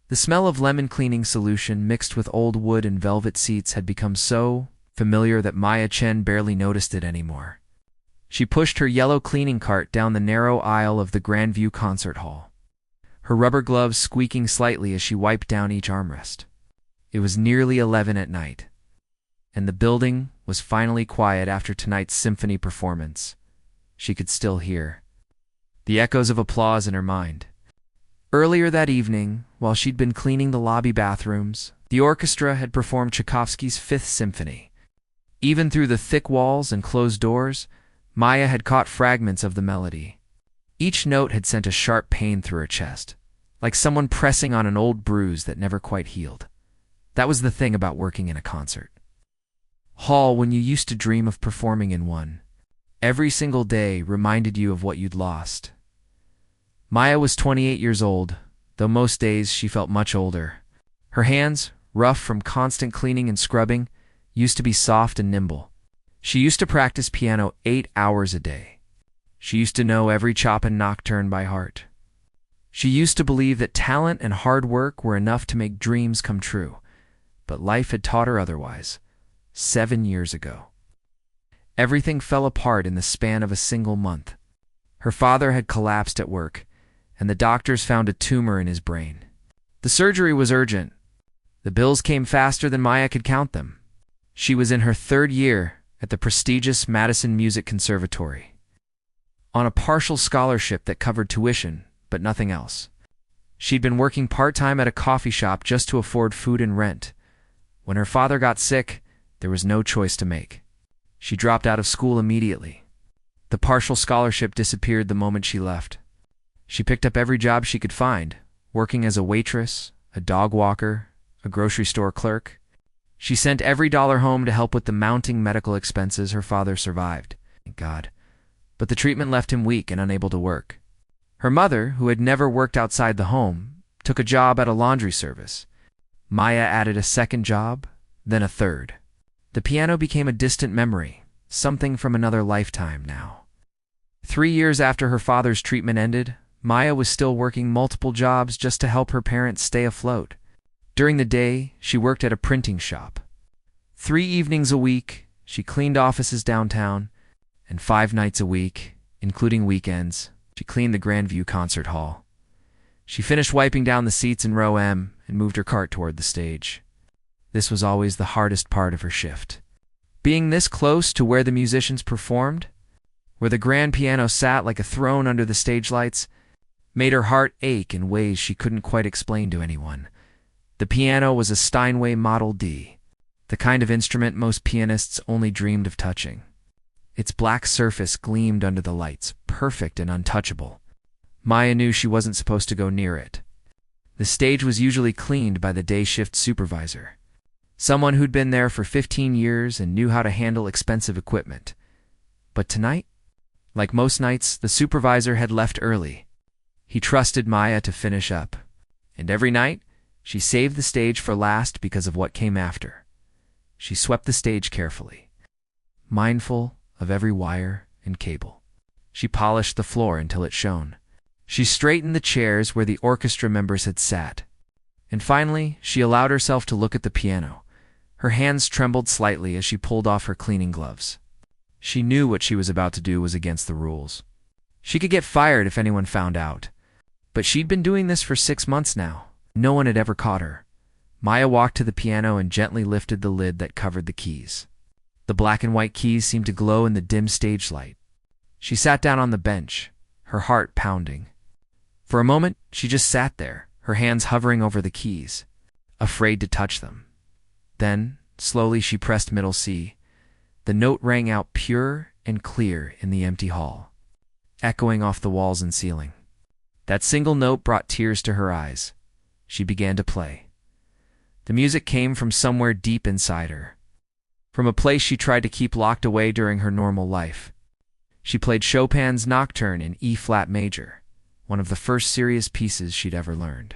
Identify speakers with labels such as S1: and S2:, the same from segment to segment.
S1: The smell of lemon cleaning solution mixed with old wood and velvet seats had become so familiar that Maya Chen barely noticed it anymore. She pushed her yellow cleaning cart down the narrow aisle of the Grandview concert hall, her rubber gloves squeaking slightly as she wiped down each armrest. It was nearly 11 at night, and the building was finally quiet after tonight's symphony performance. She could still hear the echoes of applause in her mind. Earlier that evening, while she'd been cleaning the lobby bathrooms, the orchestra had performed Tchaikovsky's Fifth Symphony. Even through the thick walls and closed doors, Maya had caught fragments of the melody. Each note had sent a sharp pain through her chest, like someone pressing on an old bruise that never quite healed. That was the thing about working in a concert hall when you used to dream of performing in one. Every single day reminded you of what you'd lost. Maya was 28 years old, though most days she felt much older. Her hands, rough from constant cleaning and scrubbing, used to be soft and nimble. She used to practice piano 8 hours a day. She used to know every Chopin nocturne by heart. She used to believe that talent and hard work were enough to make dreams come true, but life had taught her otherwise. 7 years ago. Everything fell apart in the span of a single month. Her father had collapsed at work, and the doctors found a tumor in his brain. The surgery was urgent. The bills came faster than Maya could count them. She was in her 3rd year at the prestigious Madison Music Conservatory, on a partial scholarship that covered tuition, but nothing else. She'd been working part-time at a coffee shop just to afford food and rent. When her father got sick, there was no choice to make. She dropped out of school immediately. The partial scholarship disappeared the moment she left. She picked up every job she could find, working as a waitress, a dog walker, a grocery store clerk. She sent every dollar home to help with the mounting medical expenses her father survived. Thank God. But the treatment left him weak and unable to work. Her mother, who had never worked outside the home, took a job at a laundry service. Maya added a 2nd job, then a 3rd. The piano became a distant memory, something from another lifetime now. 3 years after her father's treatment ended, Maya was still working multiple jobs just to help her parents stay afloat. During the day, she worked at a printing shop. 3 evenings a week, she cleaned offices downtown, and 5 nights a week, including weekends, she cleaned the Grandview concert hall. She finished wiping down the seats in row M and moved her cart toward the stage. This was always the hardest part of her shift. Being this close to where the musicians performed, where the grand piano sat like a throne under the stage lights, made her heart ache in ways she couldn't quite explain to anyone. The piano was a Steinway Model D, the kind of instrument most pianists only dreamed of touching. Its black surface gleamed under the lights, perfect and untouchable. Maya knew she wasn't supposed to go near it. The stage was usually cleaned by the day shift supervisor, someone who'd been there for 15 years and knew how to handle expensive equipment. But tonight, like most nights, the supervisor had left early. He trusted Maya to finish up, and every night, she saved the stage for last because of what came after. She swept the stage carefully, mindful of every wire and cable. She polished the floor until it shone. She straightened the chairs where the orchestra members had sat. And finally, she allowed herself to look at the piano. Her hands trembled slightly as she pulled off her cleaning gloves. She knew what she was about to do was against the rules. She could get fired if anyone found out. But she'd been doing this for 6 months now. No one had ever caught her. Maya walked to the piano and gently lifted the lid that covered the keys. The black and white keys seemed to glow in the dim stage light. She sat down on the bench, her heart pounding. For a moment, she just sat there, her hands hovering over the keys, afraid to touch them. Then, slowly she pressed middle C. The note rang out pure and clear in the empty hall, echoing off the walls and ceiling. That single note brought tears to her eyes. She began to play. The music came from somewhere deep inside her, from a place she tried to keep locked away during her normal life. She played Chopin's Nocturne in E-flat major, one of the first serious pieces she'd ever learned.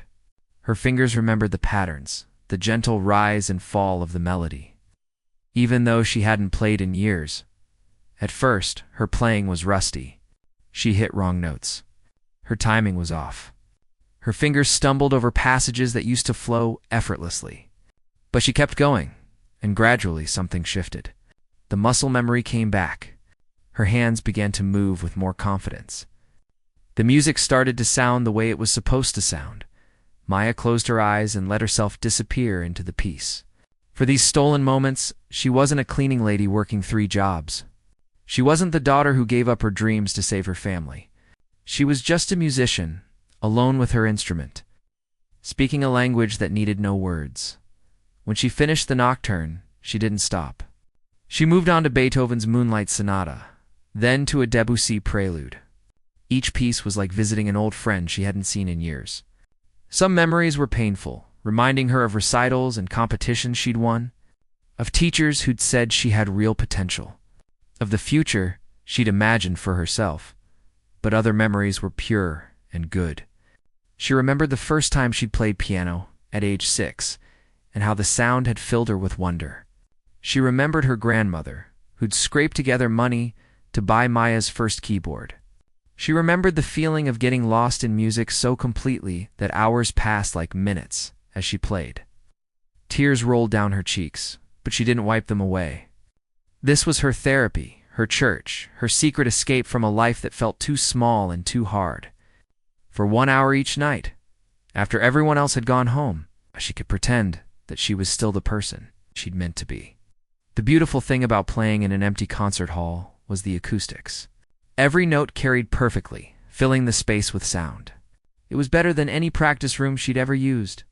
S1: Her fingers remembered the patterns, the gentle rise and fall of the melody. Even though she hadn't played in years, at first, her playing was rusty. She hit wrong notes. Her timing was off. Her fingers stumbled over passages that used to flow effortlessly. But she kept going, and gradually something shifted. The muscle memory came back. Her hands began to move with more confidence. The music started to sound the way it was supposed to sound. Maya closed her eyes and let herself disappear into the piece. For these stolen moments, she wasn't a cleaning lady working 3 jobs. She wasn't the daughter who gave up her dreams to save her family. She was just a musician, alone with her instrument, speaking a language that needed no words. When she finished the nocturne, she didn't stop. She moved on to Beethoven's Moonlight Sonata, then to a Debussy prelude. Each piece was like visiting an old friend she hadn't seen in years. Some memories were painful, reminding her of recitals and competitions she'd won, of teachers who'd said she had real potential, of the future she'd imagined for herself. But other memories were pure and good. She remembered the first time she'd played piano, at age 6, and how the sound had filled her with wonder. She remembered her grandmother, who'd scraped together money to buy Maya's first keyboard. She remembered the feeling of getting lost in music so completely that hours passed like minutes as she played. Tears rolled down her cheeks, but she didn't wipe them away. This was her therapy, her church, her secret escape from a life that felt too small and too hard. For 1 hour each night, after everyone else had gone home, she could pretend that she was still the person she'd meant to be. The beautiful thing about playing in an empty concert hall was the acoustics. Every note carried perfectly, filling the space with sound. It was better than any practice room she'd ever used.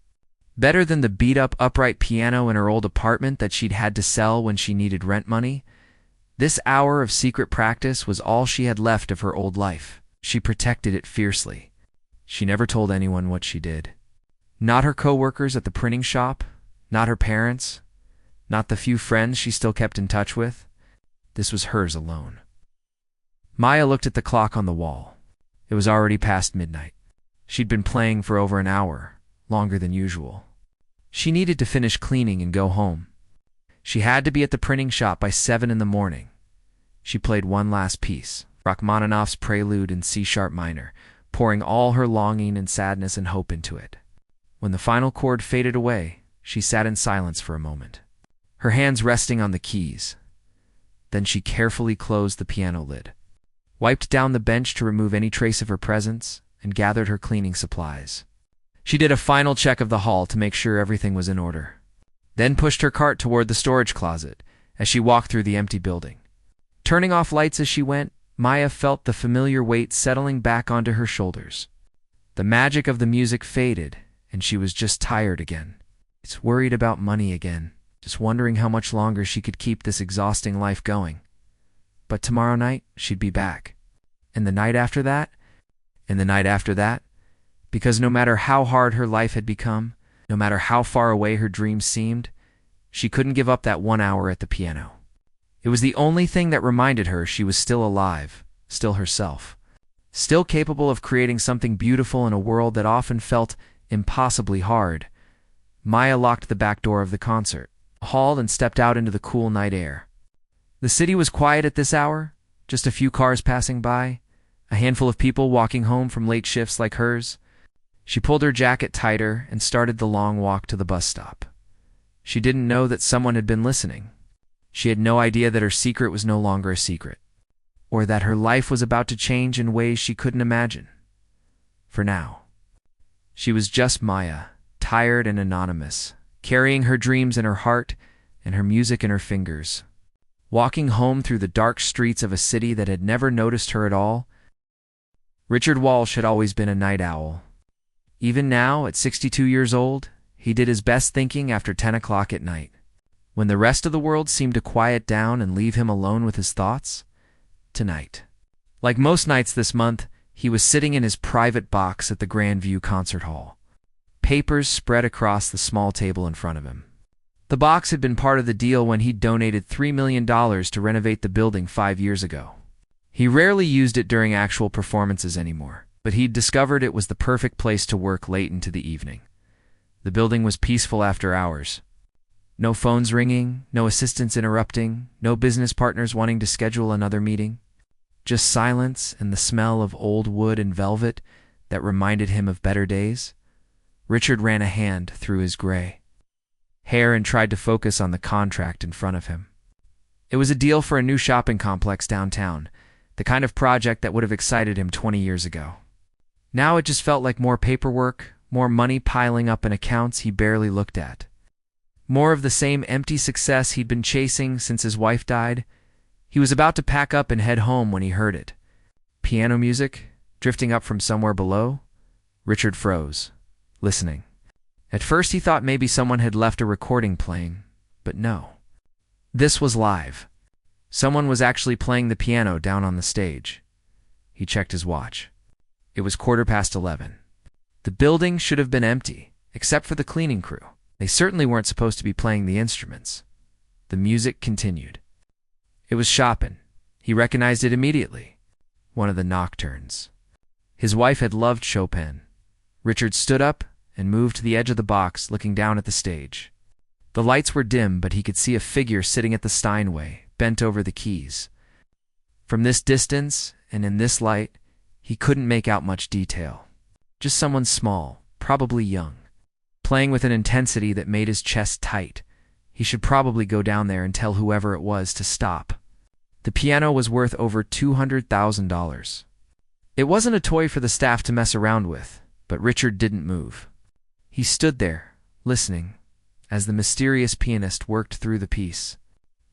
S1: Better than the beat-up upright piano in her old apartment that she'd had to sell when she needed rent money. This hour of secret practice was all she had left of her old life. She protected it fiercely. She never told anyone what she did. Not her co-workers at the printing shop, not her parents, not the few friends she still kept in touch with. This was hers alone. Maya looked at the clock on the wall. It was already past midnight. She'd been playing for over an hour, longer than usual. She needed to finish cleaning and go home. She had to be at the printing shop by 7 in the morning. She played one last piece, Rachmaninoff's Prelude in C-sharp minor, pouring all her longing and sadness and hope into it. When the final chord faded away, she sat in silence for a moment, her hands resting on the keys. Then she carefully closed the piano lid, wiped down the bench to remove any trace of her presence, and gathered her cleaning supplies. She did a final check of the hall to make sure everything was in order, then pushed her cart toward the storage closet as she walked through the empty building. Turning off lights as she went, Maya felt the familiar weight settling back onto her shoulders. The magic of the music faded, and she was just tired again. It's worried about money again, just wondering how much longer she could keep this exhausting life going. But tomorrow night, she'd be back. And the night after that, and the night after that, because no matter how hard her life had become, no matter how far away her dreams seemed, she couldn't give up that 1 hour at the piano. It was the only thing that reminded her she was still alive, still herself, still capable of creating something beautiful in a world that often felt impossibly hard. Maya locked the back door of the concert hall and stepped out into the cool night air. The city was quiet at this hour, just a few cars passing by, a handful of people walking home from late shifts like hers. She pulled her jacket tighter and started the long walk to the bus stop. She didn't know that someone had been listening. She had no idea that her secret was no longer a secret, or that her life was about to change in ways she couldn't imagine. For now, she was just Maya, tired and anonymous, carrying her dreams in her heart and her music in her fingers, walking home through the dark streets of a city that had never noticed her at all. Richard Walsh had always been a night owl. Even now, at 62 years old, he did his best thinking after 10 o'clock at night, when the rest of the world seemed to quiet down and leave him alone with his thoughts. Tonight, like most nights this month, he was sitting in his private box at the Grandview Concert Hall, papers spread across the small table in front of him. The box had been part of the deal when he'd donated $3 million to renovate the building 5 years ago. He rarely used it during actual performances anymore, but he'd discovered it was the perfect place to work late into the evening. The building was peaceful after hours. No phones ringing, no assistants interrupting, no business partners wanting to schedule another meeting. Just silence and the smell of old wood and velvet that reminded him of better days? Richard ran a hand through his gray hair and tried to focus on the contract in front of him. It was a deal for a new shopping complex downtown, the kind of project that would have excited him 20 years ago. Now it just felt like more paperwork, more money piling up in accounts he barely looked at. More of the same empty success he'd been chasing since his wife died. He was about to pack up and head home when he heard it. Piano music, drifting up from somewhere below. Richard froze, listening. At first he thought maybe someone had left a recording playing, but no. This was live. Someone was actually playing the piano down on the stage. He checked his watch. It was 11:15. The building should have been empty, except for the cleaning crew. They certainly weren't supposed to be playing the instruments. The music continued. It was Chopin. He recognized it immediately. One of the nocturnes. His wife had loved Chopin. Richard stood up and moved to the edge of the box, looking down at the stage. The lights were dim, but he could see a figure sitting at the Steinway, bent over the keys. From this distance, and in this light, he couldn't make out much detail. Just someone small, probably young, playing with an intensity that made his chest tight. He should probably go down there and tell whoever it was to stop. The piano was worth over $200,000. It wasn't a toy for the staff to mess around with, but Richard didn't move. He stood there, listening, as the mysterious pianist worked through the piece.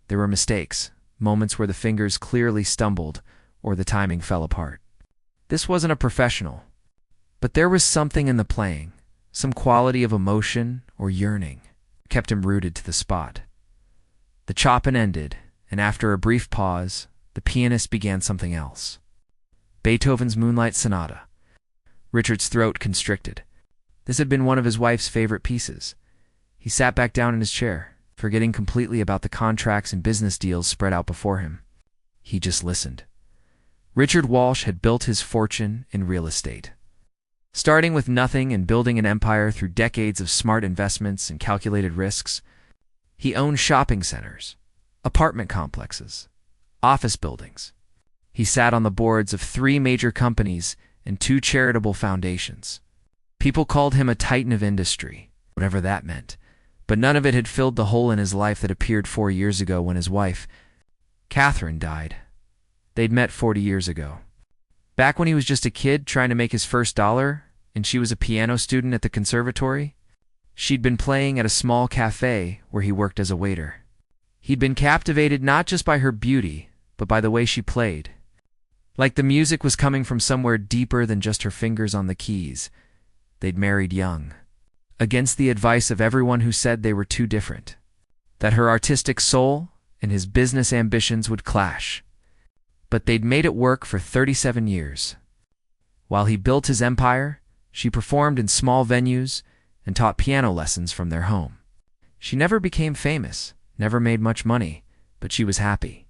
S1: There were mistakes, moments where the fingers clearly stumbled or the timing fell apart. This wasn't a professional, but there was something in the playing, some quality of emotion or yearning, kept him rooted to the spot. The Chopin ended, and after a brief pause, the pianist began something else. Beethoven's Moonlight Sonata. Richard's throat constricted. This had been one of his wife's favorite pieces. He sat back down in his chair, forgetting completely about the contracts and business deals spread out before him. He just listened. Richard Walsh had built his fortune in real estate. Starting with nothing and building an empire through decades of smart investments and calculated risks, he owned shopping centers, apartment complexes, office buildings. He sat on the boards of 3 major companies and 2 charitable foundations. People called him a titan of industry, whatever that meant, but none of it had filled the hole in his life that appeared 4 years ago when his wife, Catherine, died. They'd met 40 years ago. Back when he was just a kid trying to make his first dollar, and she was a piano student at the conservatory. She'd been playing at a small cafe where he worked as a waiter. He'd been captivated not just by her beauty, but by the way she played. Like the music was coming from somewhere deeper than just her fingers on the keys. They'd married young, against the advice of everyone who said they were too different, that her artistic soul and his business ambitions would clash. But they'd made it work for 37 years. While he built his empire, she performed in small venues and taught piano lessons from their home. She never became famous, never made much money, but she was happy.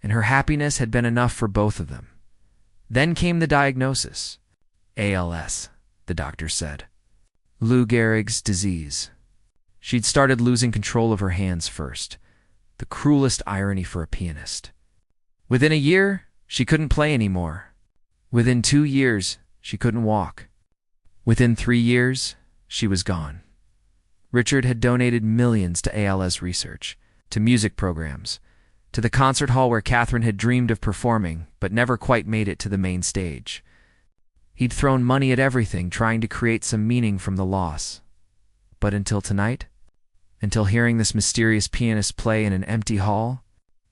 S1: And her happiness had been enough for both of them. Then came the diagnosis. ALS, the doctor said. Lou Gehrig's disease. She'd started losing control of her hands first. The cruelest irony for a pianist. Within a year, she couldn't play anymore. Within 2 years, she couldn't walk. Within 3 years, she was gone. Richard had donated millions to ALS research, to music programs, to the concert hall where Catherine had dreamed of performing, but never quite made it to the main stage. He'd thrown money at everything, trying to create some meaning from the loss. But until tonight, until hearing this mysterious pianist play in an empty hall,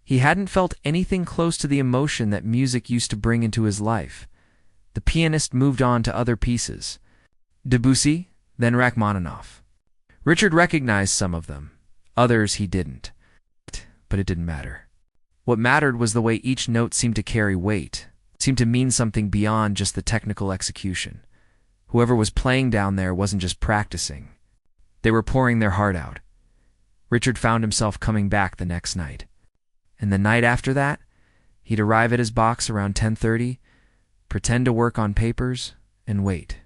S1: he hadn't felt anything close to the emotion that music used to bring into his life. The pianist moved on to other pieces. Debussy, then Rachmaninoff. Richard recognized some of them. Others he didn't. But it didn't matter. What mattered was the way each note seemed to carry weight, seemed to mean something beyond just the technical execution. Whoever was playing down there wasn't just practicing. They were pouring their heart out. Richard found himself coming back the next night. And the night after that, he'd arrive at his box around 10:30, pretend to work on papers, and wait.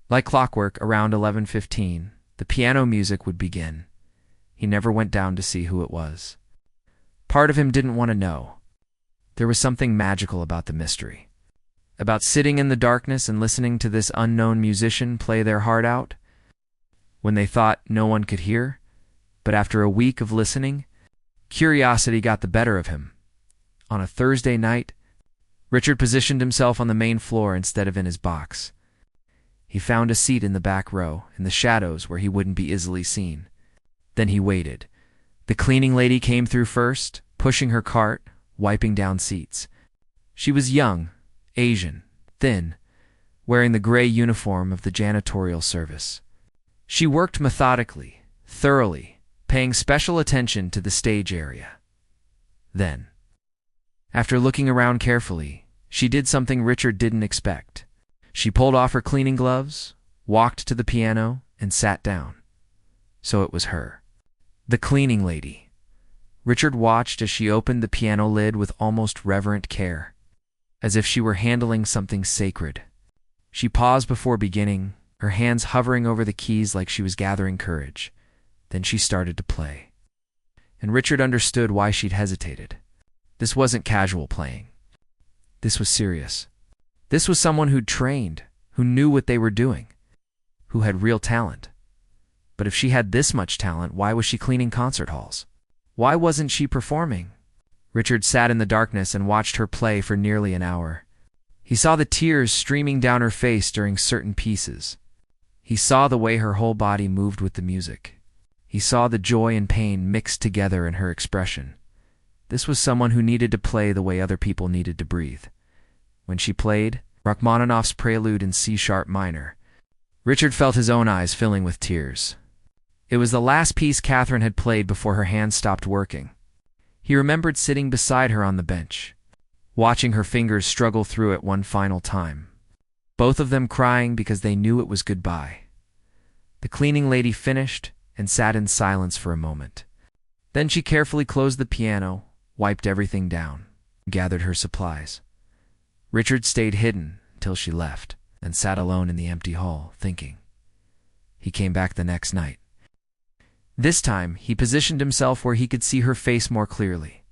S1: Like clockwork, around 11:15, the piano music would begin. He never went down to see who it was. Part of him didn't want to know. There was something magical about the mystery. about sitting in the darkness and listening to this unknown musician play their heart out when they thought no one could hear. But after a week of listening, curiosity got the better of him. On a Thursday night, Richard positioned himself on the main floor instead of in his box. He found a seat in the back row, in the shadows where he wouldn't be easily seen. Then he waited. The cleaning lady came through first, pushing her cart, wiping down seats. She was young, Asian, thin, wearing the gray uniform of the janitorial service. She worked methodically, thoroughly, paying special attention to the stage area. Then, after looking around carefully, she did something Richard didn't expect. She pulled off her cleaning gloves, walked to the piano, and sat down. So it was her. The cleaning lady. Richard watched as she opened the piano lid with almost reverent care, as if she were handling something sacred. She paused before beginning, her hands hovering over the keys like she was gathering courage. Then she started to play. And Richard understood why she'd hesitated. This wasn't casual playing. This was serious. This was someone who'd trained, who knew what they were doing, who had real talent. But if she had this much talent, why was she cleaning concert halls? Why wasn't she performing? Richard sat in the darkness and watched her play for nearly an hour. He saw the tears streaming down her face during certain pieces. He saw the way her whole body moved with the music. He saw the joy and pain mixed together in her expression. This was someone who needed to play the way other people needed to breathe. When she played Rachmaninoff's Prelude in C-sharp minor, Richard felt his own eyes filling with tears. It was the last piece Catherine had played before her hands stopped working. He remembered sitting beside her on the bench, watching her fingers struggle through it one final time, both of them crying because they knew it was goodbye. The cleaning lady finished and sat in silence for a moment. Then she carefully closed the piano, wiped everything down, gathered her supplies. Richard stayed hidden until she left and sat alone in the empty hall, thinking. He came back the next night. This time, he positioned himself where he could see her face more clearly.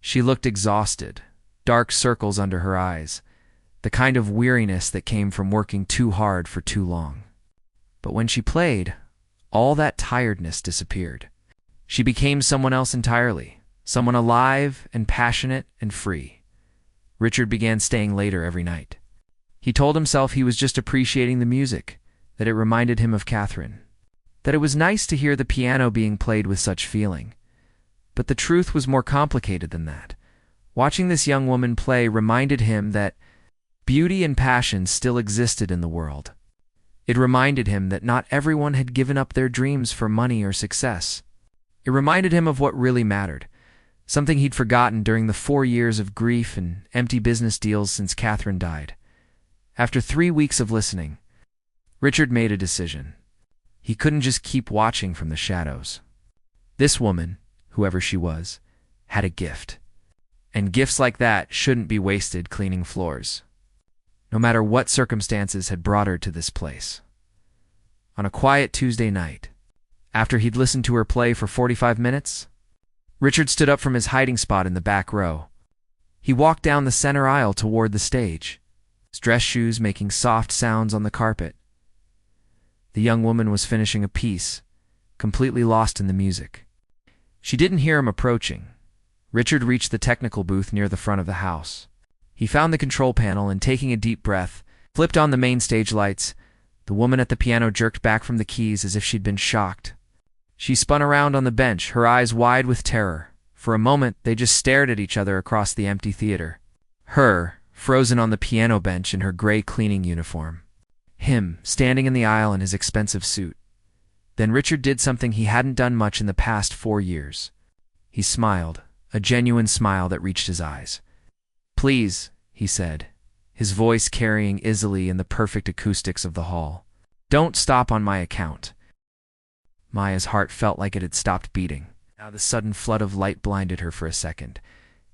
S1: She looked exhausted, dark circles under her eyes, the kind of weariness that came from working too hard for too long. But when she played, all that tiredness disappeared. She became someone else entirely, someone alive and passionate and free. Richard began staying later every night. He told himself he was just appreciating the music, that it reminded him of Catherine, that it was nice to hear the piano being played with such feeling. But the truth was more complicated than that. Watching this young woman play reminded him that beauty and passion still existed in the world. It reminded him that not everyone had given up their dreams for money or success. It reminded him of what really mattered, something he'd forgotten during the 4 years of grief and empty business deals since Catherine died. After 3 weeks of listening, Richard made a decision. He couldn't just keep watching from the shadows. This woman, whoever she was, had a gift. And gifts like that shouldn't be wasted cleaning floors, no matter what circumstances had brought her to this place. On a quiet Tuesday night, after he'd listened to her play for 45 minutes, Richard stood up from his hiding spot in the back row. He walked down the center aisle toward the stage, his dress shoes making soft sounds on the carpet. The young woman was finishing a piece, completely lost in the music. She didn't hear him approaching. Richard reached the technical booth near the front of the house. He found the control panel and, taking a deep breath, flipped on the main stage lights. The woman at the piano jerked back from the keys as if she'd been shocked. She spun around on the bench, her eyes wide with terror. For a moment, they just stared at each other across the empty theater. Her, frozen on the piano bench in her gray cleaning uniform. Him, standing in the aisle in his expensive suit. Then Richard did something he hadn't done much in the past 4 years. He smiled, a genuine smile that reached his eyes. "Please," he said, his voice carrying easily in the perfect acoustics of the hall. "Don't stop on my account." Maya's heart felt like it had stopped beating. Now the sudden flood of light blinded her for a second,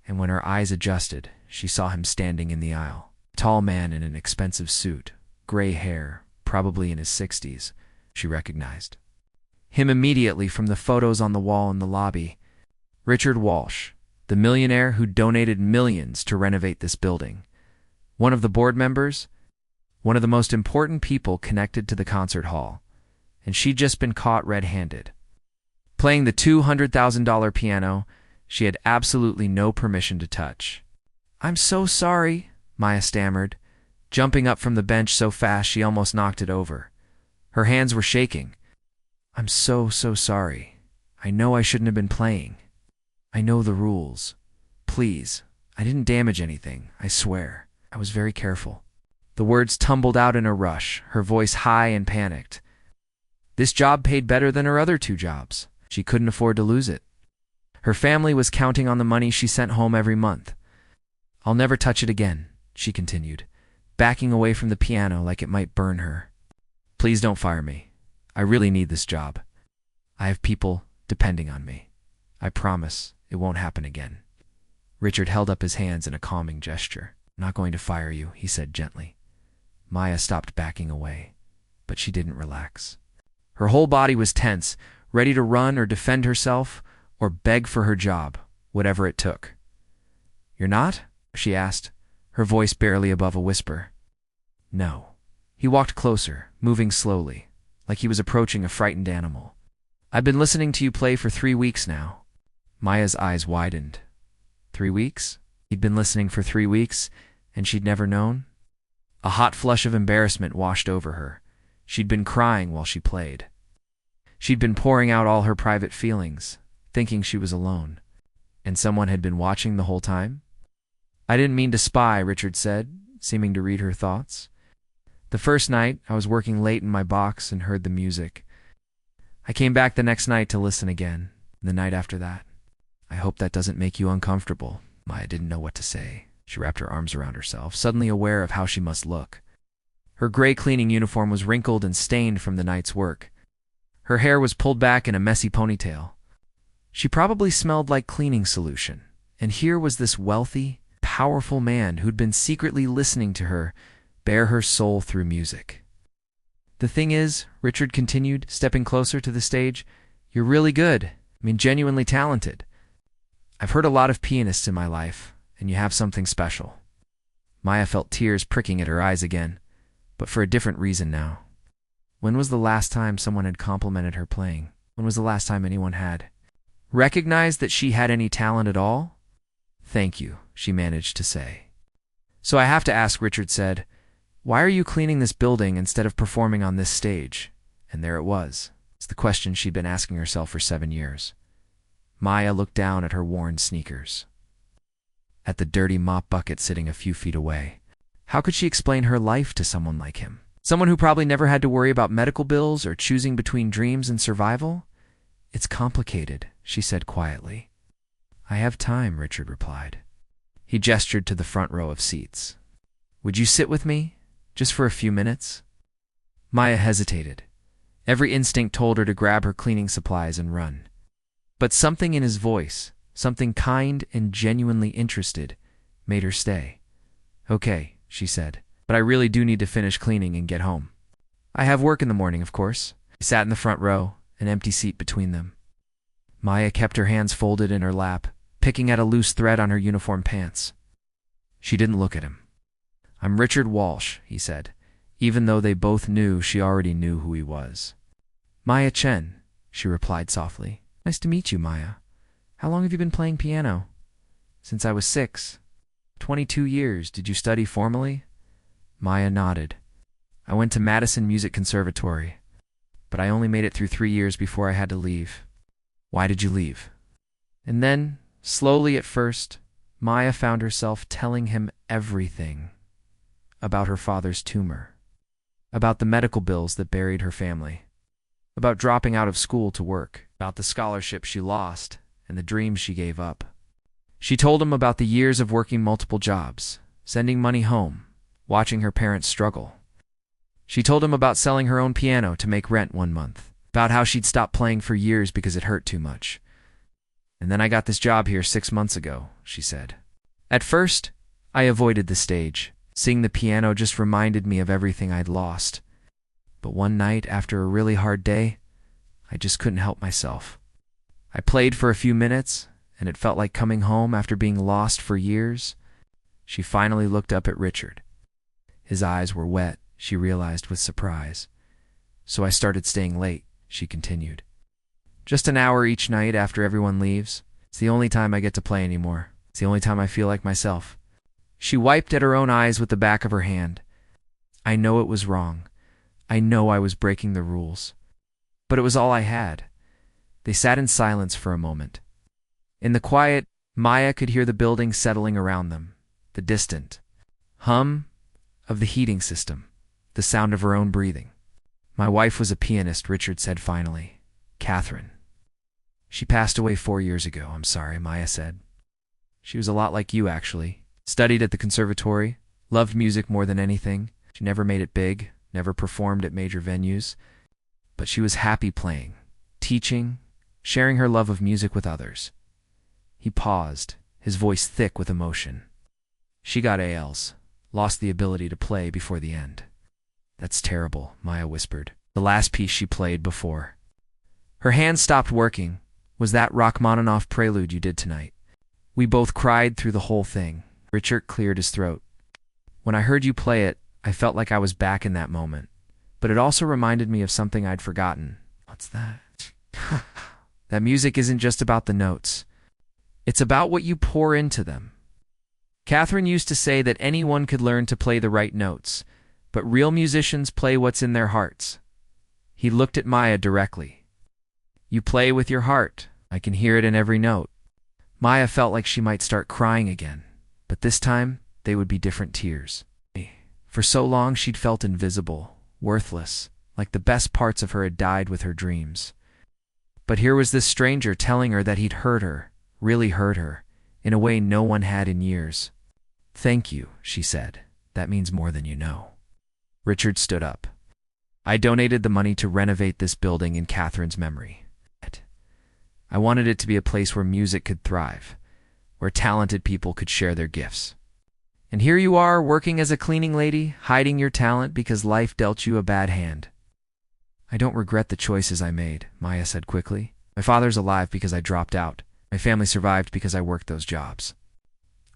S1: and when her eyes adjusted, she saw him standing in the aisle. A tall man in an expensive suit, gray hair, probably in his 60s, she recognized. Him immediately from the photos on the wall in the lobby. Richard Walsh, the millionaire who donated millions to renovate this building. One of the board members, one of the most important people connected to the concert hall, and she'd just been caught red-handed. Playing the $200,000 piano she had absolutely no permission to touch. "I'm so sorry," Maya stammered, jumping up from the bench so fast she almost knocked it over. Her hands were shaking. "I'm so sorry. I know I shouldn't have been playing. I know the rules. Please, I didn't damage anything, I swear. I was very careful." The words tumbled out in a rush, her voice high and panicked. This job paid better than her other 2 jobs. She couldn't afford to lose it. Her family was counting on the money she sent home every month. "I'll never touch it again," she continued, backing away from the piano like it might burn her. "Please don't fire me. I really need this job. I have people depending on me. I promise it won't happen again." Richard held up his hands in a calming gesture. "I'm not going to fire you," he said gently. Maya stopped backing away, but she didn't relax. Her whole body was tense, ready to run or defend herself or beg for her job, whatever it took. "You're not?" she asked, her voice barely above a whisper. "No." He walked closer, moving slowly, like he was approaching a frightened animal. "I've been listening to you play for 3 weeks now." Maya's eyes widened. 3 weeks? He'd been listening for 3 weeks, and she'd never known? A hot flush of embarrassment washed over her. She'd been crying while she played. She'd been pouring out all her private feelings, thinking she was alone. And someone had been watching the whole time? "I didn't mean to spy," Richard said, seeming to read her thoughts. "The first night, I was working late in my box and heard the music. I came back the next night to listen again, and the night after that. I hope that doesn't make you uncomfortable." Maya didn't know what to say. She wrapped her arms around herself, suddenly aware of how she must look. Her gray cleaning uniform was wrinkled and stained from the night's work. Her hair was pulled back in a messy ponytail. She probably smelled like cleaning solution. And here was this wealthy, powerful man who'd been secretly listening to her bare her soul through music. "The thing is," Richard continued, stepping closer to the stage, "you're really good. Genuinely talented. I've heard a lot of pianists in my life, and you have something special." Maya felt tears pricking at her eyes again, but for a different reason now. When was the last time someone had complimented her playing? When was the last time anyone had recognized that she had any talent at all? "Thank you," she managed to say. "So I have to ask," Richard said, "why are you cleaning this building instead of performing on this stage?" And there it was. It's the question she'd been asking herself for 7 years. Maya looked down at her worn sneakers, at the dirty mop bucket sitting a few feet away. How could she explain her life to someone like him? Someone who probably never had to worry about medical bills or choosing between dreams and survival? "It's complicated," she said quietly. "I have time," Richard replied. He gestured to the front row of seats. "Would you sit with me, just for a few minutes?" Maya hesitated. Every instinct told her to grab her cleaning supplies and run. But something in his voice, something kind and genuinely interested, made her stay. "Okay," she said, "but I really do need to finish cleaning and get home. I have work in the morning, of course." He sat in the front row, an empty seat between them. Maya kept her hands folded in her lap, picking at a loose thread on her uniform pants. She didn't look at him. "I'm Richard Walsh," he said, even though they both knew she already knew who he was. "Maya Chen," she replied softly. "Nice to meet you, Maya. How long have you been playing piano?" "Since I was 6. 22 years. Did you study formally?" Maya nodded. "I went to Madison Music Conservatory, but I only made it through 3 years before I had to leave." "Why did you leave?" And then, slowly at first, Maya found herself telling him everything about her father's tumor, about the medical bills that buried her family, about dropping out of school to work, about the scholarship she lost and the dreams she gave up. She told him about the years of working multiple jobs, sending money home, watching her parents struggle. She told him about selling her own piano to make rent one month, about how she'd stopped playing for years because it hurt too much. "And then I got this job here 6 months ago," she said. "At first, I avoided the stage. Seeing the piano just reminded me of everything I'd lost. But one night, after a really hard day, I just couldn't help myself. I played for a few minutes, and it felt like coming home after being lost for years." She finally looked up at Richard. His eyes were wet, she realized with surprise. So I started staying late, she continued. Just an hour each night after everyone leaves. It's the only time I get to play anymore. It's the only time I feel like myself. She wiped at her own eyes with the back of her hand. I know it was wrong. I know I was breaking the rules. But it was all I had. They sat in silence for a moment. In the quiet, Maya could hear the building settling around them, the distant hum of the heating system, the sound of her own breathing. My wife was a pianist, Richard said finally. Catherine. She passed away 4 years ago, I'm sorry, Maya said. She was a lot like you, actually. Studied at the conservatory, loved music more than anything. She never made it big, never performed at major venues. But she was happy playing, teaching, sharing her love of music with others. He paused, his voice thick with emotion. She got ALS, lost the ability to play before the end. That's terrible, Maya whispered. The last piece she played before. Her hands stopped working. Was that Rachmaninoff prelude you did tonight? We both cried through the whole thing. Richard cleared his throat. When I heard you play it, I felt like I was back in that moment. But it also reminded me of something I'd forgotten. What's that? That music isn't just about the notes. It's about what you pour into them. Catherine used to say that anyone could learn to play the right notes, but real musicians play what's in their hearts. He looked at Maya directly. You play with your heart. I can hear it in every note. Maya felt like she might start crying again, but this time they would be different tears. For so long she'd felt invisible, worthless, like the best parts of her had died with her dreams. But here was this stranger telling her that he'd heard her, really heard her, in a way no one had in years. Thank you, she said. That means more than you know. Richard stood up. I donated the money to renovate this building in Catherine's memory. I wanted it to be a place where music could thrive, where talented people could share their gifts. And here you are, working as a cleaning lady, hiding your talent because life dealt you a bad hand. I don't regret the choices I made, Maya said quickly. My father's alive because I dropped out. My family survived because I worked those jobs.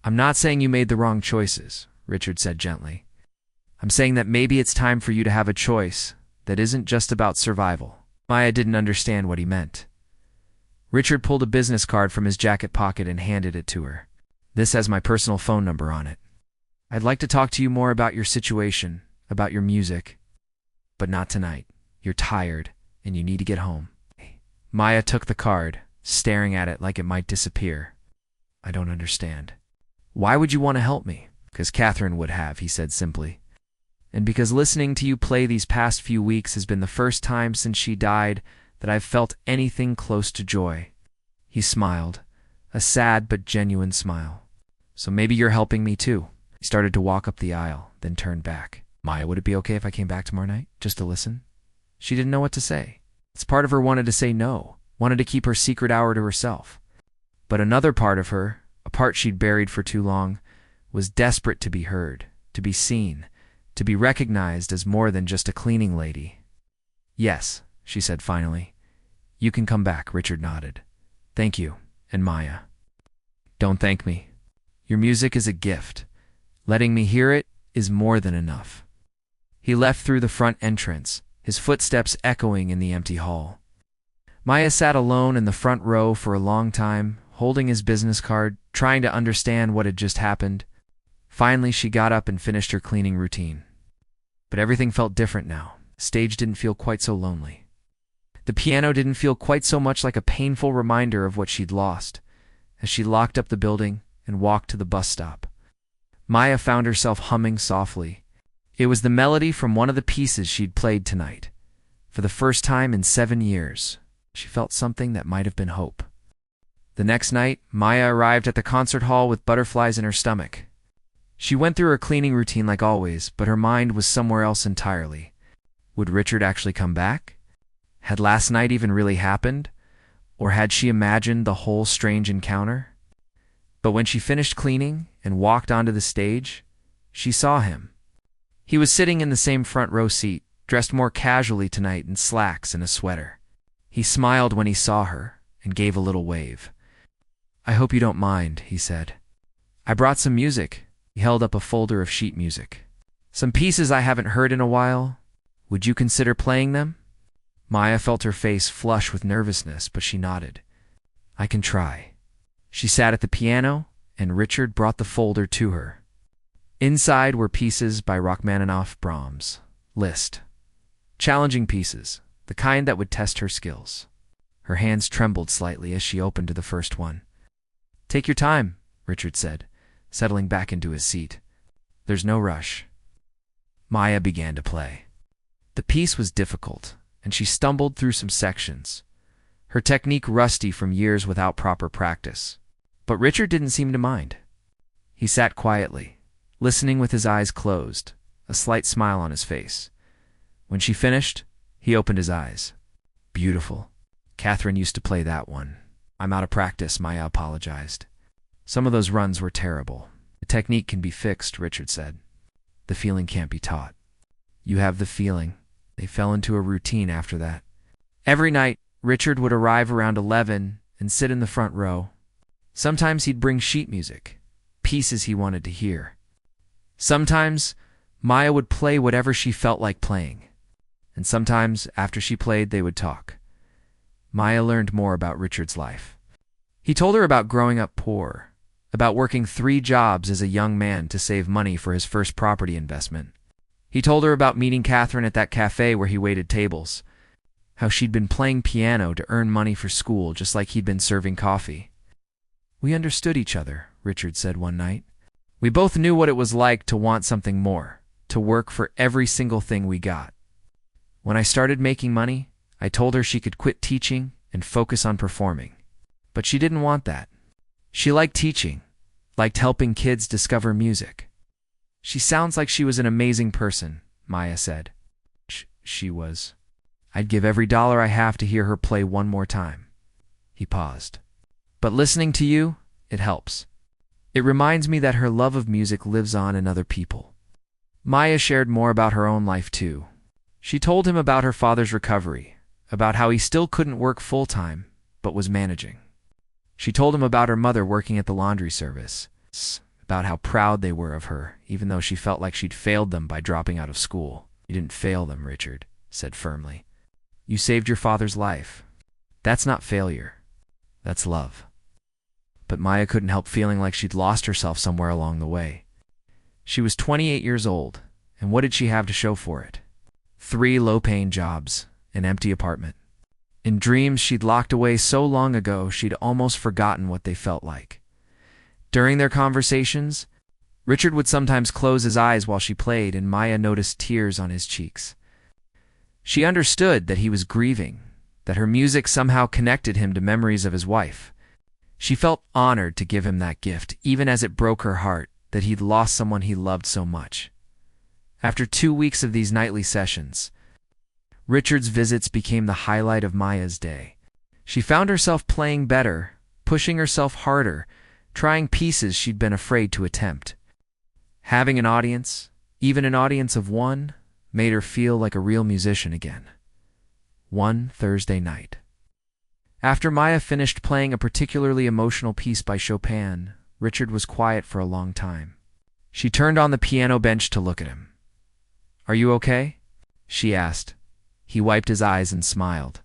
S1: I'm not saying you made the wrong choices, Richard said gently. I'm saying that maybe it's time for you to have a choice that isn't just about survival. Maya didn't understand what he meant. Richard pulled a business card from his jacket pocket and handed it to her. This has my personal phone number on it. I'd like to talk to you more about your situation, about your music. But not tonight. You're tired, and you need to get home. Maya took the card, staring at it like it might disappear. I don't understand. Why would you want to help me? Because Catherine would have, he said simply. And because listening to you play these past few weeks has been the first time since she died that I've felt anything close to joy. He smiled, a sad but genuine smile. So maybe you're helping me too. He started to walk up the aisle, then turned back. Maya, would it be okay if I came back tomorrow night, just to listen? She didn't know what to say. This part of her wanted to say no, wanted to keep her secret hour to herself. But another part of her, a part she'd buried for too long, was desperate to be heard, to be seen, to be recognized as more than just a cleaning lady. Yes, she said finally. You can come back, Richard nodded. Thank you, and Maya. Don't thank me. Your music is a gift. Letting me hear it is more than enough. He left through the front entrance, his footsteps echoing in the empty hall. Maya sat alone in the front row for a long time, holding his business card, trying to understand what had just happened. Finally, she got up and finished her cleaning routine. But everything felt different now. The stage didn't feel quite so lonely. The piano didn't feel quite so much like a painful reminder of what she'd lost, as she locked up the building and walked to the bus stop. Maya found herself humming softly. It was the melody from one of the pieces she'd played tonight. For the first time in 7 years, she felt something that might have been hope. The next night, Maya arrived at the concert hall with butterflies in her stomach. She went through her cleaning routine like always, but her mind was somewhere else entirely. Would Richard actually come back? Had last night even really happened? Or had she imagined the whole strange encounter? But when she finished cleaning and walked onto the stage, she saw him. He was sitting in the same front row seat, dressed more casually tonight in slacks and a sweater. He smiled when he saw her and gave a little wave. I hope you don't mind, he said. I brought some music. He held up a folder of sheet music. Some pieces I haven't heard in a while. Would you consider playing them? Maya felt her face flush with nervousness, but she nodded. I can try. She sat at the piano, and Richard brought the folder to her. Inside were pieces by Rachmaninoff, Brahms. Liszt. Challenging pieces, the kind that would test her skills. Her hands trembled slightly as she opened to the first one. Take your time, Richard said, settling back into his seat. There's no rush. Maya began to play. The piece was difficult, and she stumbled through some sections, her technique rusty from years without proper practice. But Richard didn't seem to mind. He sat quietly, listening with his eyes closed, a slight smile on his face. When she finished, he opened his eyes. Beautiful. Catherine used to play that one. I'm out of practice, Maya apologized. Some of those runs were terrible. The technique can be fixed, Richard said. The feeling can't be taught. You have the feeling. They fell into a routine after that. Every night, Richard would arrive around 11 and sit in the front row. Sometimes he'd bring sheet music, pieces he wanted to hear. Sometimes Maya would play whatever she felt like playing. And sometimes, after she played, they would talk. Maya learned more about Richard's life. He told her about growing up poor, about working 3 jobs as a young man to save money for his first property investment. He told her about meeting Catherine at that cafe where he waited tables, how she'd been playing piano to earn money for school just like he'd been serving coffee. We understood each other, Richard said one night. We both knew what it was like to want something more, to work for every single thing we got. When I started making money, I told her she could quit teaching and focus on performing. But she didn't want that. She liked teaching, liked helping kids discover music. She sounds like she was an amazing person, Maya said. She was. I'd give every dollar I have to hear her play one more time. He paused. But listening to you, it helps. It reminds me that her love of music lives on in other people. Maya shared more about her own life too. She told him about her father's recovery, about how he still couldn't work full-time, but was managing. She told him about her mother working at the laundry service, about how proud they were of her, even though she felt like she'd failed them by dropping out of school. You didn't fail them, Richard said firmly. You saved your father's life. That's not failure. That's love. But Maya couldn't help feeling like she'd lost herself somewhere along the way. She was 28 years old, and what did she have to show for it? 3 low-paying jobs, an empty apartment. In dreams she'd locked away so long ago she'd almost forgotten what they felt like. During their conversations, Richard would sometimes close his eyes while she played, and Maya noticed tears on his cheeks. She understood that he was grieving, that her music somehow connected him to memories of his wife. She felt honored to give him that gift, even as it broke her heart that he'd lost someone he loved so much. After 2 weeks of these nightly sessions, Richard's visits became the highlight of Maya's day. She found herself playing better, pushing herself harder, trying pieces she'd been afraid to attempt. Having an audience, even an audience of 1, made her feel like a real musician again. One Thursday night. After Maya finished playing a particularly emotional piece by Chopin, Richard was quiet for a long time. She turned on the piano bench to look at him. Are you okay? She asked. He wiped his eyes and smiled.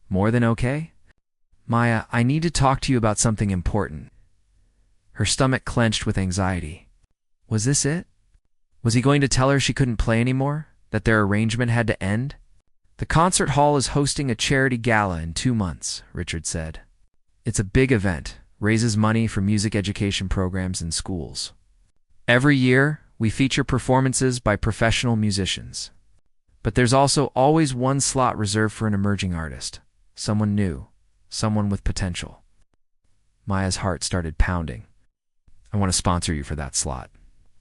S1: More than okay? Maya, I need to talk to you about something important. Her stomach clenched with anxiety. Was this it? Was he going to tell her she couldn't play anymore? That their arrangement had to end? The concert hall is hosting a charity gala in 2 months, Richard said. It's a big event, raises money for music education programs in schools. Every year, we feature performances by professional musicians. But there's also always 1 slot reserved for an emerging artist, someone new, someone with potential. Maya's heart started pounding. I want to sponsor you for that slot,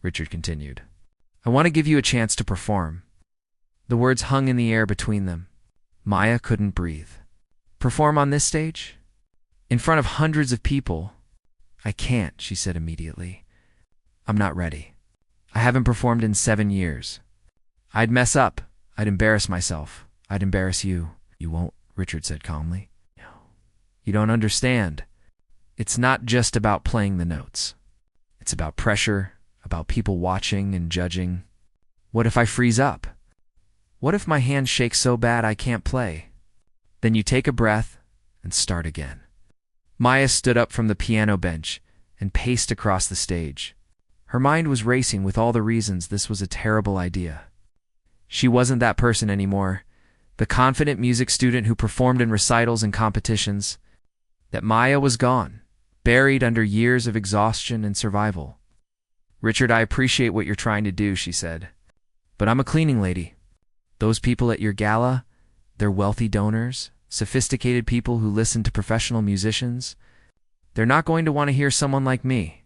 S1: Richard continued. I want to give you a chance to perform. The words hung in the air between them. Maya couldn't breathe. Perform on this stage? In front of hundreds of people? I can't, she said immediately. I'm not ready. I haven't performed in 7 years. I'd mess up. I'd embarrass myself. I'd embarrass you. You won't, Richard said calmly. No. You don't understand. It's not just about playing the notes. It's about pressure, about people watching and judging. What if I freeze up? What if my hands shake so bad I can't play? Then you take a breath and start again. Maya stood up from the piano bench and paced across the stage. Her mind was racing with all the reasons this was a terrible idea. She wasn't that person anymore, the confident music student who performed in recitals and competitions. That Maya was gone, buried under years of exhaustion and survival. "Richard, I appreciate what you're trying to do," she said. "But I'm a cleaning lady. Those people at your gala, they're wealthy donors, sophisticated people who listen to professional musicians. They're not going to want to hear someone like me.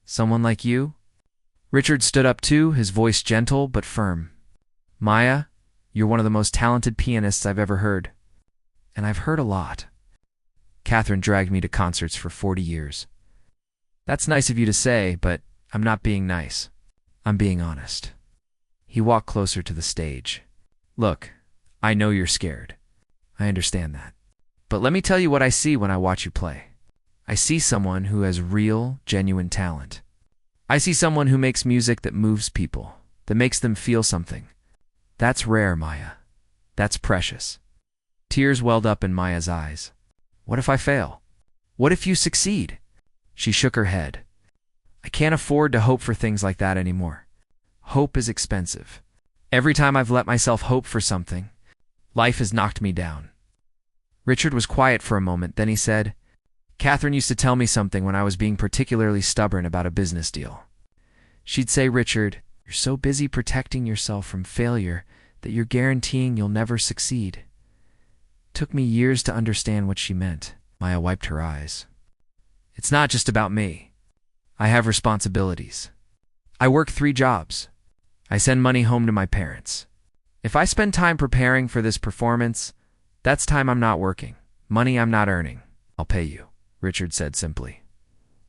S1: Someone like you?" Richard stood up too, his voice gentle but firm. "Maya, you're one of the most talented pianists I've ever heard. And I've heard a lot. Catherine dragged me to concerts for 40 years. That's nice of you to say, but I'm not being nice. I'm being honest." He walked closer to the stage. "Look, I know you're scared. I understand that. But let me tell you what I see when I watch you play. I see someone who has real, genuine talent. I see someone who makes music that moves people, that makes them feel something. That's rare, Maya. That's precious." Tears welled up in Maya's eyes. "What if I fail? What if you succeed?" She shook her head. "I can't afford to hope for things like that anymore. Hope is expensive. Every time I've let myself hope for something, life has knocked me down." Richard was quiet for a moment, then he said, "Catherine used to tell me something when I was being particularly stubborn about a business deal. She'd say, 'Richard, you're so busy protecting yourself from failure that you're guaranteeing you'll never succeed.' Took me years to understand what she meant." Maya wiped her eyes. "It's not just about me. I have responsibilities. I work 3 jobs. I send money home to my parents. If I spend time preparing for this performance, that's time I'm not working, money I'm not earning." "I'll pay you," Richard said simply.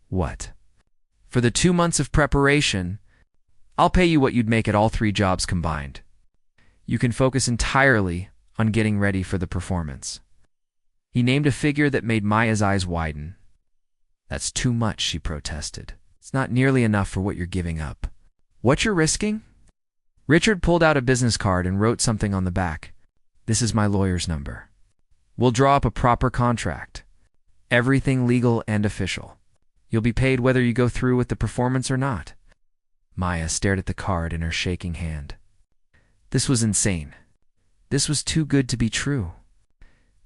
S1: "What?" "For the 2 months of preparation, I'll pay you what you'd make at all 3 jobs combined. You can focus entirely on getting ready for the performance." He named a figure that made Maya's eyes widen. "That's too much," she protested. "It's not nearly enough for what you're giving up." "What you're risking?" Richard pulled out a business card and wrote something on the back. "This is my lawyer's number. We'll draw up a proper contract. Everything legal and official. You'll be paid whether you go through with the performance or not." Maya stared at the card in her shaking hand. This was insane. This was too good to be true.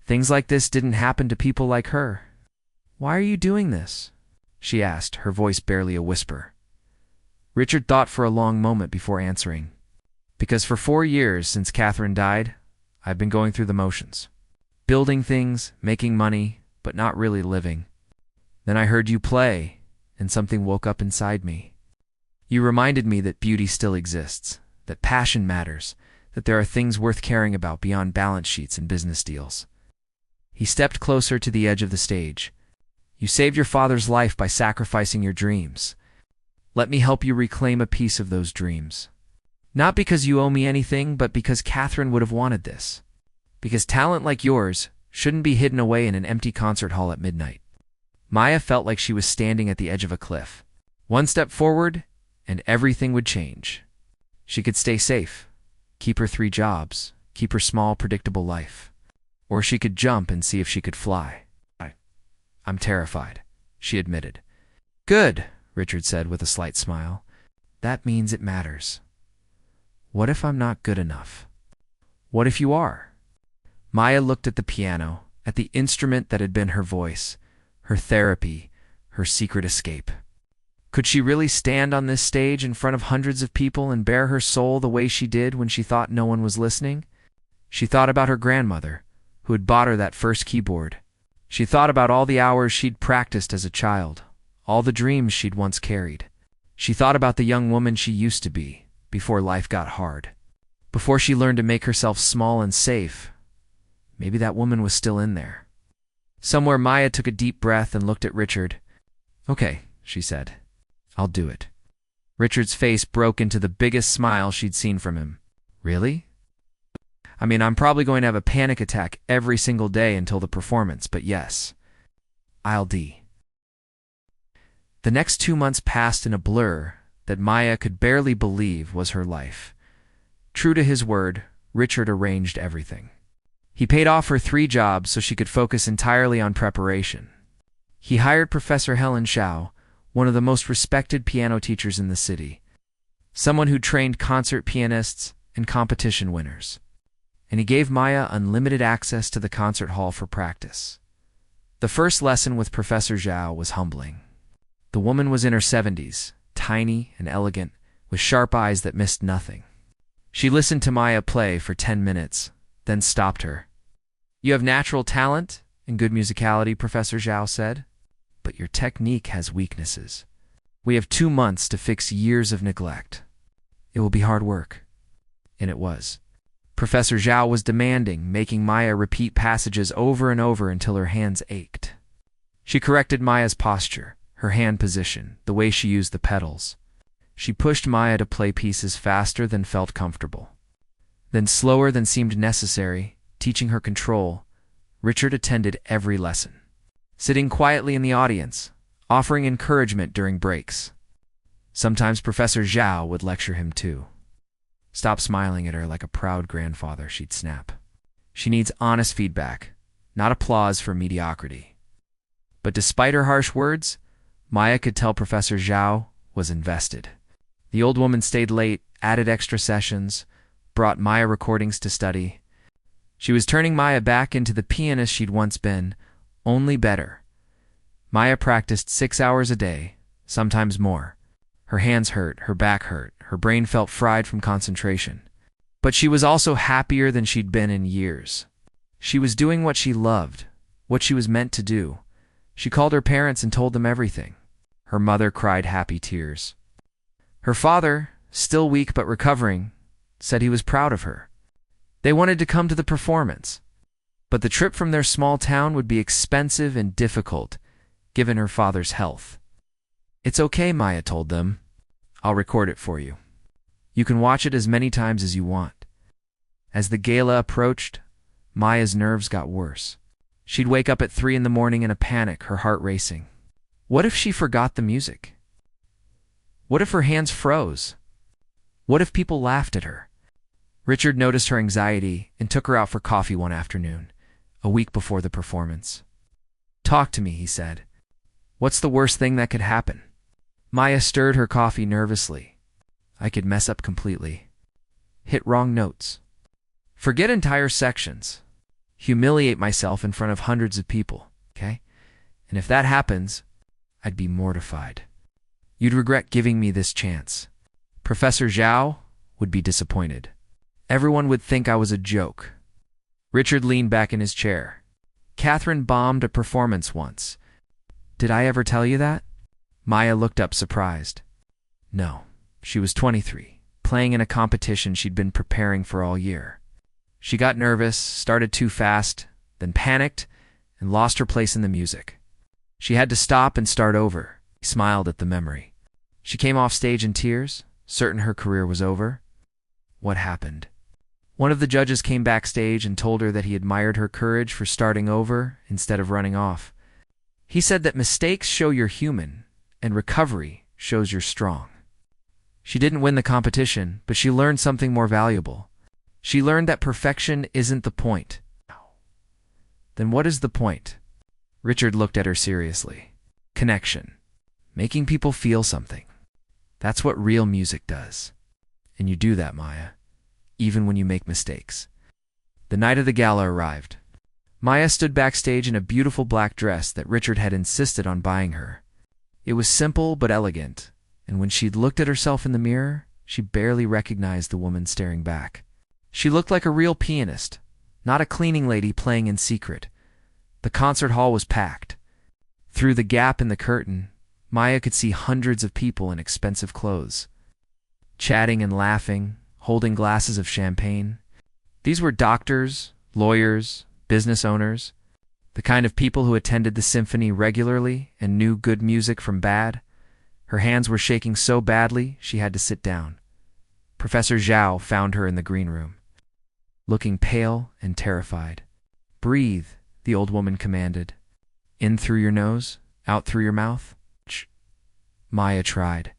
S1: Things like this didn't happen to people like her. "Why are you doing this?" she asked, her voice barely a whisper. Richard thought for a long moment before answering. "Because for 4 years since Catherine died, I've been going through the motions. Building things, making money, but not really living. Then I heard you play, and something woke up inside me. You reminded me that beauty still exists, that passion matters, that there are things worth caring about beyond balance sheets and business deals." He stepped closer to the edge of the stage. "You saved your father's life by sacrificing your dreams. Let me help you reclaim a piece of those dreams. Not because you owe me anything, but because Catherine would have wanted this. Because talent like yours shouldn't be hidden away in an empty concert hall at midnight." Maya felt like she was standing at the edge of a cliff. One step forward, and everything would change. She could stay safe, keep her 3 jobs, keep her small, predictable life. Or she could jump and see if she could fly. I'm terrified," she admitted. "Good," Richard said with a slight smile. "That means it matters. What if I'm not good enough? What if you are?" Maya looked at the piano, at the instrument that had been her voice, her therapy, her secret escape. Could she really stand on this stage in front of hundreds of people and bare her soul the way she did when she thought no one was listening? She thought about her grandmother, who had bought her that first keyboard. She thought about all the hours she'd practiced as a child, all the dreams she'd once carried. She thought about the young woman she used to be, before life got hard. Before she learned to make herself small and safe. Maybe that woman was still in there. Somewhere Maya took a deep breath and looked at Richard. "Okay," she said. "I'll do it." Richard's face broke into the biggest smile she'd seen from him. "Really? I mean, I'm probably going to have a panic attack every single day until the performance, but yes, I'll do." The next 2 months passed in a blur that Maya could barely believe was her life. True to his word, Richard arranged everything. He paid off her 3 jobs so she could focus entirely on preparation. He hired Professor Helen Shao, one of the most respected piano teachers in the city, someone who trained concert pianists and competition winners. And he gave Maya unlimited access to the concert hall for practice. The first lesson with Professor Zhao was humbling. The woman was in her 70s, tiny and elegant, with sharp eyes that missed nothing. She listened to Maya play for 10 minutes, then stopped her. "You have natural talent and good musicality," Professor Zhao said, "but your technique has weaknesses. We have 2 months to fix years of neglect. It will be hard work." And it was. Professor Zhao was demanding, making Maya repeat passages over and over until her hands ached. She corrected Maya's posture, her hand position, the way she used the pedals. She pushed Maya to play pieces faster than felt comfortable, then slower than seemed necessary, teaching her control. Richard attended every lesson, sitting quietly in the audience, offering encouragement during breaks. Sometimes Professor Zhao would lecture him too. "Stop smiling at her like a proud grandfather," she'd snap. "She needs honest feedback, not applause for mediocrity." But despite her harsh words, Maya could tell Professor Zhao was invested. The old woman stayed late, added extra sessions, brought Maya recordings to study. She was turning Maya back into the pianist she'd once been, only better. Maya practiced 6 hours a day, sometimes more. Her hands hurt, her back hurt, her brain felt fried from concentration. But she was also happier than she'd been in years. She was doing what she loved, what she was meant to do. She called her parents and told them everything. Her mother cried happy tears. Her father, still weak but recovering, said he was proud of her. They wanted to come to the performance, but the trip from their small town would be expensive and difficult, given her father's health. "It's okay," Maya told them. "I'll record it for you. You can watch it as many times as you want." As the gala approached, Maya's nerves got worse. She'd wake up at 3 in the morning in a panic, her heart racing. What if she forgot the music? What if her hands froze? What if people laughed at her? Richard noticed her anxiety and took her out for coffee one afternoon, a week before the performance. "Talk to me," he said. "What's the worst thing that could happen?" Maya stirred her coffee nervously. "I could mess up completely. Hit wrong notes. Forget entire sections. Humiliate myself in front of hundreds of people, okay? And if that happens, I'd be mortified. You'd regret giving me this chance. Professor Zhao would be disappointed. Everyone would think I was a joke." Richard leaned back in his chair. "Catherine bombed a performance once. Did I ever tell you that?" Maya looked up surprised. No, she was 23, playing in a competition she'd been preparing for all year. She got nervous, started too fast, then panicked, and lost her place in the music. She had to stop and start over. He smiled at the memory. She came off stage in tears, certain her career was over. What happened? One of the judges came backstage and told her that he admired her courage for starting over instead of running off. He said that mistakes show you're human, and recovery shows you're strong. She didn't win the competition, but she learned something more valuable. She learned that perfection isn't the point. Then what is the point? Richard looked at her seriously. Connection. Making people feel something. That's what real music does. And you do that, Maya, even when you make mistakes. The night of the gala arrived. Maya stood backstage in a beautiful black dress that Richard had insisted on buying her. It was simple but elegant, and when she'd looked at herself in the mirror, she barely recognized the woman staring back. She looked like a real pianist, not a cleaning lady playing in secret. The concert hall was packed. Through the gap in the curtain, Maya could see hundreds of people in expensive clothes, chatting and laughing, holding glasses of champagne. These were doctors, lawyers, business owners, the kind of people who attended the symphony regularly and knew good music from bad. Her hands were shaking so badly she had to sit down. Professor Zhao found her in the green room, looking pale and terrified. "Breathe," the old woman commanded. "In through your nose, out through your mouth." Maya tried,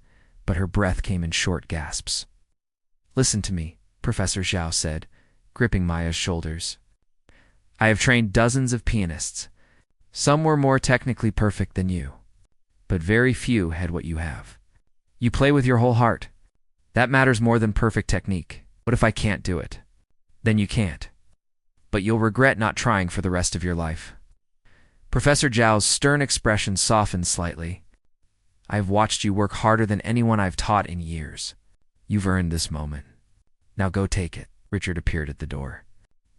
S1: but her breath came in short gasps. "Listen to me," Professor Zhao said, gripping Maya's shoulders. I have trained dozens of pianists. Some were more technically perfect than you, but very few had what you have. You play with your whole heart. That matters more than perfect technique. What if I can't do it? Then you can't. But you'll regret not trying for the rest of your life. Professor Zhao's stern expression softened slightly. I have watched you work harder than anyone I've taught in years. You've earned this moment. Now go take it. Richard appeared at the door.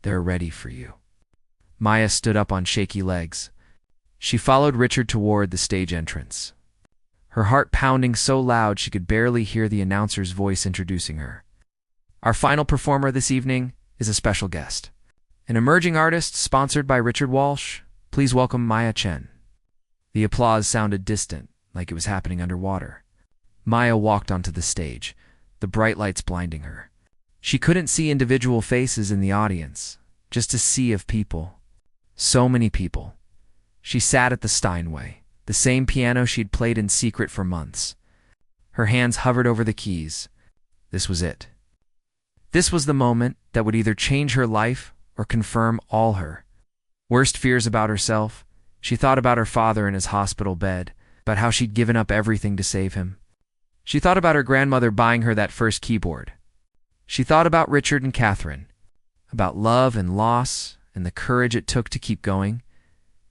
S1: They're ready for you. Maya stood up on shaky legs. She followed Richard toward the stage entrance, her heart pounding so loud she could barely hear the announcer's voice introducing her. Our final performer this evening is a special guest, an emerging artist sponsored by Richard Walsh. Please welcome Maya Chen. The applause sounded distant, like it was happening underwater. Maya walked onto the stage, the bright lights blinding her. She couldn't see individual faces in the audience, just a sea of people. So many people. She sat at the Steinway, the same piano she'd played in secret for months. Her hands hovered over the keys. This was it. This was the moment that would either change her life or confirm all her worst fears about herself. She thought about her father in his hospital bed, about how she'd given up everything to save him. She thought about her grandmother buying her that first keyboard. She thought about Richard and Catherine, about love and loss and the courage it took to keep going.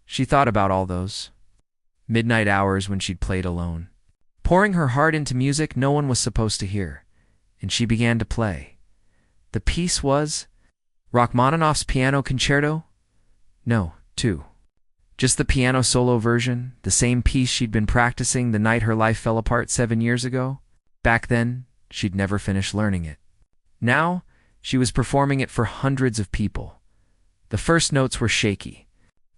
S1: She thought about all those midnight hours when she'd played alone, pouring her heart into music no one was supposed to hear, and she began to play. The piece was Rachmaninoff's Piano Concerto? No, 2. Just the piano solo version, the same piece she'd been practicing the night her life fell apart 7 years ago. Back then, she'd never finished learning it. Now, she was performing it for hundreds of people. The first notes were shaky.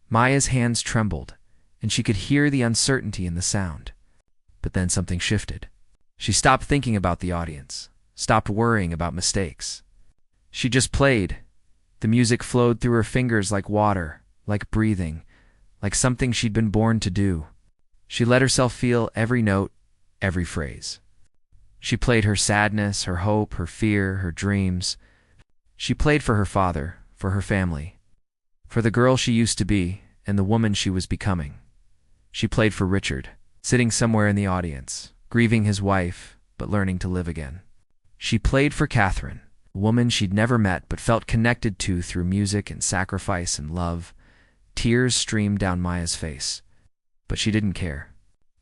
S1: Maya's hands trembled, and she could hear the uncertainty in the sound. But then something shifted. She stopped thinking about the audience, stopped worrying about mistakes. She just played. The music flowed through her fingers like water, like breathing, like something she'd been born to do. She let herself feel every note, every phrase. She played her sadness, her hope, her fear, her dreams. She played for her father, for her family, for the girl she used to be and the woman she was becoming. She played for Richard, sitting somewhere in the audience, grieving his wife, but learning to live again. She played for Catherine, a woman she'd never met but felt connected to through music and sacrifice and love. Tears streamed down Maya's face, but she didn't care.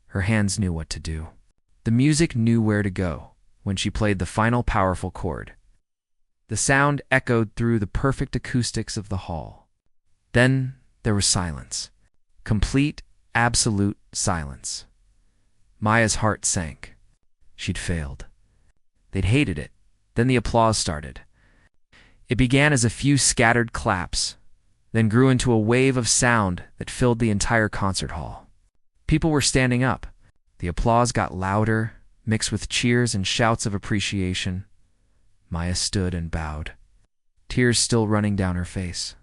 S1: Her hands knew what to do. The music knew where to go when she played the final powerful chord. The sound echoed through the perfect acoustics of the hall. Then there was silence. Complete, absolute silence. Maya's heart sank. She'd failed. They'd hated it. Then the applause started. It began as a few scattered claps, then grew into a wave of sound that filled the entire concert hall. People were standing up. The applause got louder, mixed with cheers and shouts of appreciation. Maya stood and bowed, tears still running down her face.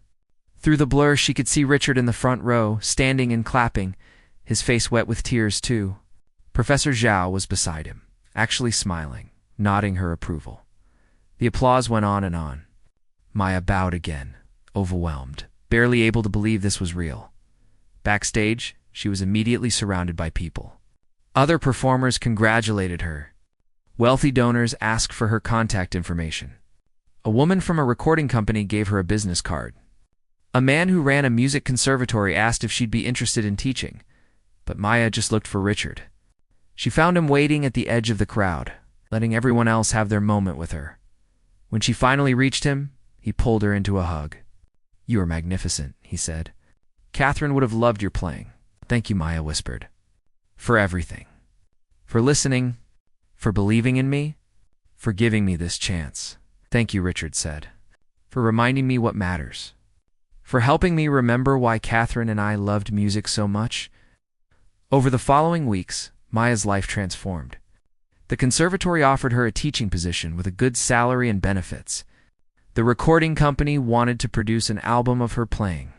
S1: Through the blur, she could see Richard in the front row, standing and clapping, his face wet with tears too. Professor Zhao was beside him, actually smiling, nodding her approval. The applause went on and on. Maya bowed again, overwhelmed, barely able to believe this was real. Backstage, she was immediately surrounded by people. Other performers congratulated her. Wealthy donors asked for her contact information. A woman from a recording company gave her a business card. A man who ran a music conservatory asked if she'd be interested in teaching, but Maya just looked for Richard. She found him waiting at the edge of the crowd, letting everyone else have their moment with her. When she finally reached him, he pulled her into a hug. "You are magnificent," he said. "Catherine would have loved your playing." "Thank you," Maya whispered. "For everything. For listening. For believing in me. For giving me this chance." "Thank you," Richard said. "For reminding me what matters. For helping me remember why Catherine and I loved music so much." Over the following weeks, Maya's life transformed. The conservatory offered her a teaching position with a good salary and benefits. The recording company wanted to produce an album of her playing.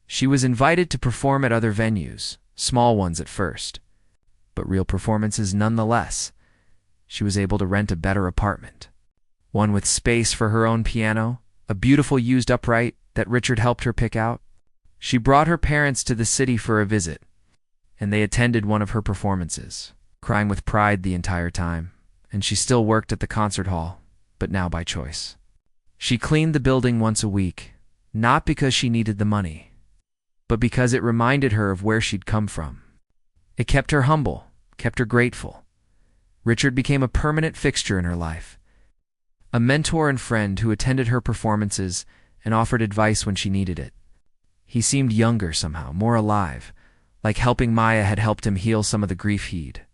S1: She was invited to perform at other venues, small ones at first, but real performances nonetheless. She was able to rent a better apartment. one with space for her own piano, a beautiful used upright that Richard helped her pick out. She brought her parents to the city for a visit, and they attended one of her performances, crying with pride the entire time. And she still worked at the concert hall, but now by choice. She cleaned the building once a week, not because she needed the money, but because it reminded her of where she'd come from. It kept her humble, kept her grateful. Richard became a permanent fixture in her life, a mentor and friend who attended her performances and offered advice when she needed it. He seemed younger somehow, more alive, like helping Maya had helped him heal some of the grief he'd